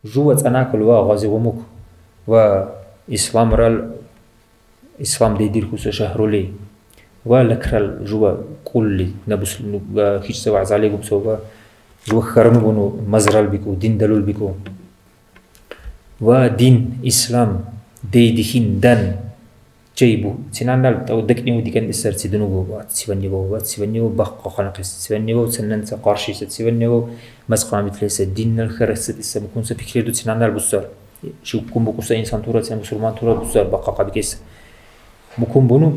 جوة أنا كل غازي ومك وإسلام رال إسلام دير كوس شهر لي ولكرال جوا كل نبص هيج سوا عليكم سوا جوا خرنو بنو مزرال بيكو دين دلول بيكو ودين إسلام دين دان جيبو سنانال تو دكني ودي كان إسر تدنو بوا تسيبني بوا بق خنقس تسيبني بوا سنن تقارشي تسيبني بوا مسقام مثلث دين الخرس تسمى كون سبيكير دو سنانال بوسر شو كم بقصة إنسان تورا سن مسلمان تورا بوسر بق قبيكيس مكون بنو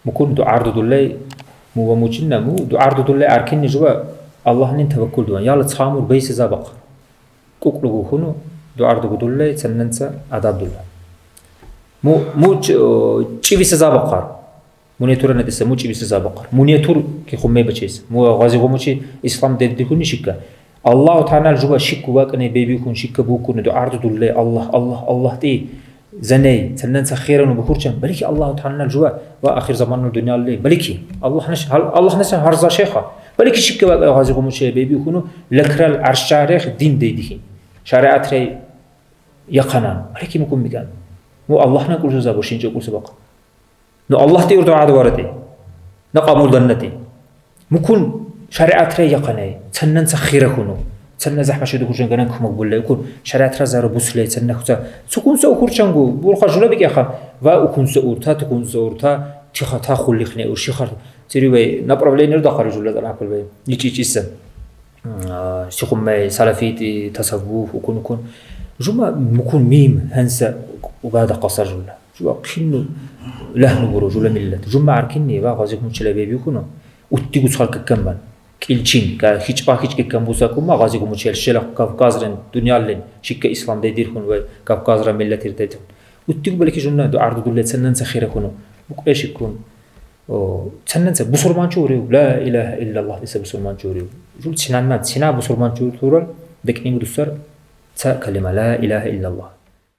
مكون دو عرض دولي مو وموجنا مو دو عرض دولي أركني جوا الله نين توكل دوان يلا تخامر بيس زابق كوكلو خنو دو عرض دولي سننسى عذاب دولي مو تشيفيس زابقار مونيتور ندسه مو تشيفيس زابقار مونيتور كي خمي بچيس مو غازي غومشي اسلام دد كوني شيكا الله تعالى جوا شيك واقني بيبي كون شيك بوكون دو عرض دولي الله تي زني سننسى خيرا وبكورشن بلكي الله تعالى جوا واخر زمان الدنيا اللي بلكي الله نش هرزا شيخه بلكي شيك غازي غومشي بيبي كونو لكرال عرش شارع دين ديدي شريعة ري يقنا بلكي مكون مكان مو الله نقول جزا بوشين جو سبق نو الله تيرد عاد ورتي نقامول دنتي مكون شريعة ري يقنا تنن سخيره كونو تنن زحمه شدو كوشن غنن مقبول يكون شريعة رزار بوسلي تنن كتا سكون سو كورچانغو بول خجولا بك يخا وا اكون سورتا تكون سورتا تختا خليخني او شيخر تري وي نابروبلينر دخل جولا دلا كل وي يچيچيسن سيخم سلفيتي تصوف وكون جمع مكون ميم هنسى وبعد قصر جملة جوا كنو لهن برو جملة ملة جمع عركني وغازيك مشلا بيبي كنا وتيجو سخالك كمان كيلشين كهيج باكيج كم بوساكم ما غازيك مشلا شلا كافكازرن دنيا لين شيك إسلام دير كون وكافكازر ملة ترتدون وتيجو بالك جملة دو عرض دولة سنن سخيرة كنا وكيش يكون سننسى بسرمان شوريو لا إله إلا الله ليس بسرمان شوريو جول سنان سنا بسرمان شوريو دكني مدسر كلمة لا إله إلا الله